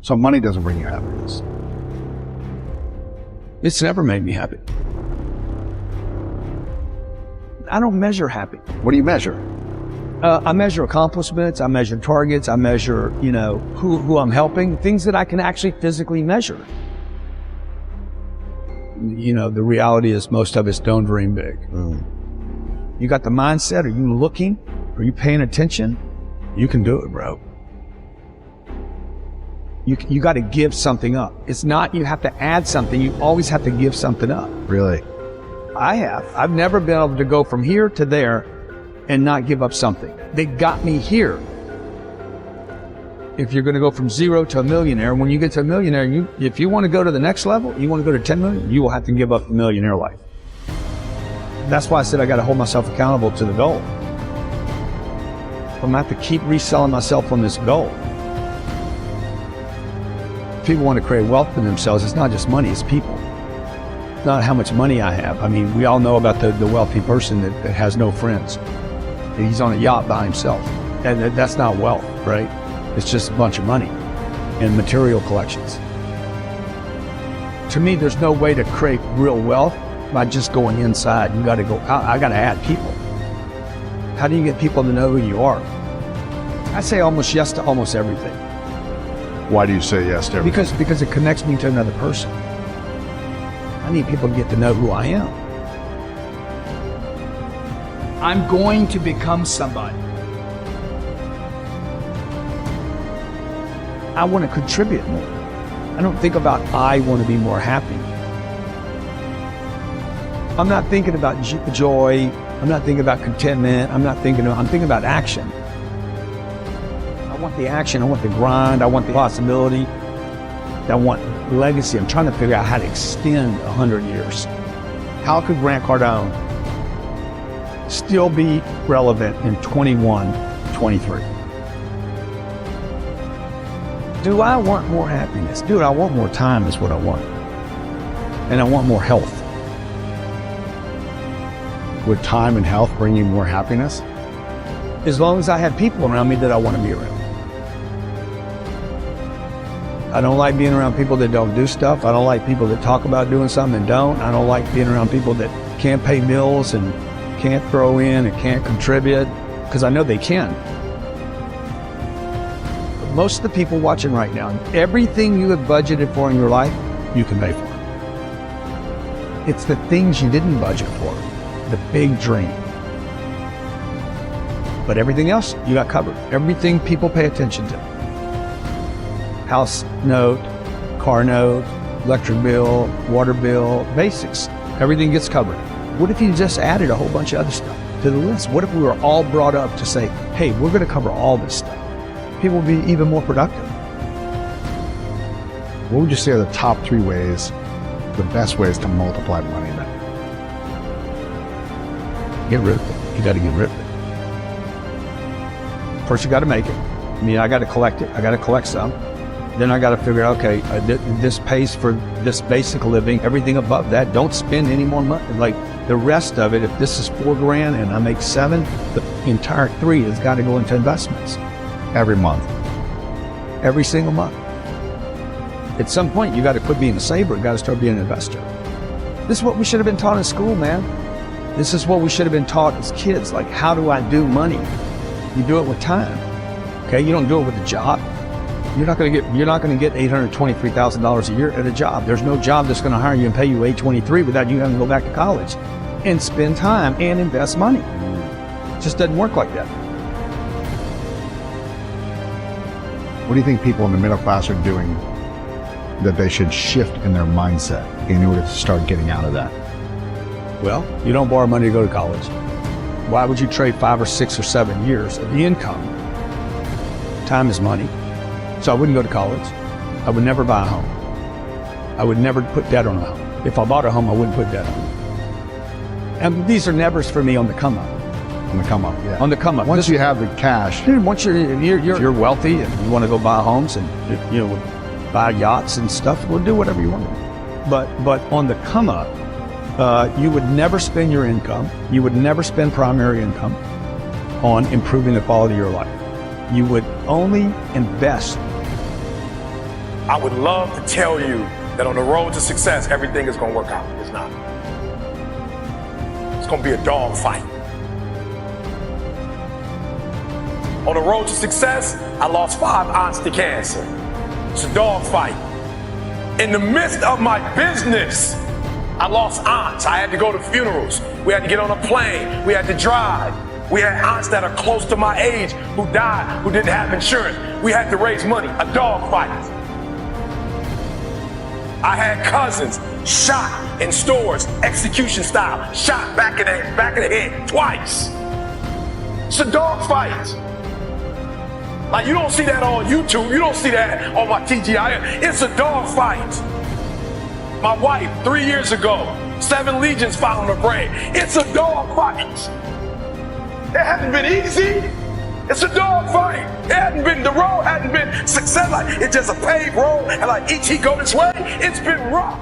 So money doesn't bring you happiness. It's never made me happy. I don't measure happy. What do you measure? I measure accomplishments, I measure targets, I measure, who I'm helping, things that I can actually physically measure. The reality is most of us don't dream big. You got the mindset, are you looking? Are you paying attention? You can do it, bro. You got to give something up. It's not you have to add something, you always have to give something up. Really? I've never been able to go from here to there and not give up something. They got me here. If you're going to go from zero to a millionaire, when you get to a millionaire, if you want to go to the next level, you want to go to 10 million, you will have to give up the millionaire life. That's why I said I got to hold myself accountable to the goal. I'm going to have to keep reselling myself on this goal. People want to create wealth for themselves. It's not just money, it's people. It's not how much money I have. I mean, we all know about the wealthy person that has no friends. He's on a yacht by himself. And that's not wealth, right? It's just a bunch of money and material collections. To me, there's no way to create real wealth by just going inside. You got to go out. I got to add people. How do you get people to know who you are? I say almost yes to almost everything. Why do you say yes to everything? Because it connects me to another person. I need people to get to know who I am. I'm going to become somebody. I want to contribute more. I don't think about I want to be more happy. I'm not thinking about joy. I'm not thinking about contentment. I'm thinking about action. I want the action. I want the grind. I want the possibility. I want legacy. I'm trying to figure out how to extend 100 years. How could Grant Cardone still be relevant in 21, 23? Do I want more happiness? Dude, I want more time is what I want. And I want more health. Would time and health bring you more happiness? As long as I have people around me that I want to be around. I don't like being around people that don't do stuff. I don't like people that talk about doing something and don't. I don't like being around people that can't pay bills and can't throw in and can't contribute, because I know they can. But most of the people watching right now, everything you have budgeted for in your life, you can pay for. It's the things you didn't budget for, the big dream. But everything else, you got covered. Everything people pay attention to. House note, car note, electric bill, water bill, basics. Everything gets covered. What if you just added a whole bunch of other stuff to the list? What if we were all brought up to say, hey, we're going to cover all this stuff? People would be even more productive. What would you say are the top 3 ways, the best ways to multiply money then? Get rid of it. You got to get rid of it. First, you got to make it. I mean, I got to collect it. I got to collect some. Then I got to figure out, okay, this pays for this basic living. Everything above that, don't spend any more money. Like the rest of it, if this is $4,000 and I make 7, the entire 3 has got to go into investments. Every month. Every single month. At some point, you got to quit being a saver. You got to start being an investor. This is what we should have been taught in school, man. This is what we should have been taught as kids. Like, how do I do money? You do it with time. Okay, you don't do it with a job. You're not going to get $823,000 a year at a job. There's no job that's going to hire you and pay you $823 without you having to go back to college and spend time and invest money. It just doesn't work like that. What do you think people in the middle class are doing that they should shift in their mindset in order to start getting out of that? Well, you don't borrow money to go to college. Why would you trade 5 or 6 or 7 years of the income? Time is money. So I wouldn't go to college. I would never buy a home. I would never put debt on a home. If I bought a home, I wouldn't put debt on it. And these are nevers for me on the come up. On the come up, yeah. On the come up. Once you have the cash. Dude, once you're wealthy and you want to go buy homes and buy yachts and stuff, well, do whatever you want to do. But on the come up, you would never spend your income. You would never spend primary income on improving the quality of your life. You would only invest I would love to tell you that on the road to success, everything is going to work out. It's not. It's going to be a dog fight. On the road to success, I lost 5 aunts to cancer. It's a dog fight. In the midst of my business, I lost aunts. I had to go to funerals. We had to get on a plane. We had to drive. We had aunts that are close to my age who died, who didn't have insurance. We had to raise money. A dog fight. I had cousins shot in stores, execution style, shot back in the head twice. It's a dog fight. Like, you don't see that on YouTube. You don't see that on my TGI. It's a dog fight. My wife, 3 years ago, 7 legions found her brain. It's a dog fight. It hasn't been easy. It's a dog fight. It hasn't been, the road hasn't been success. Like, it's just a paved road, and like each he go this way, it's been rough.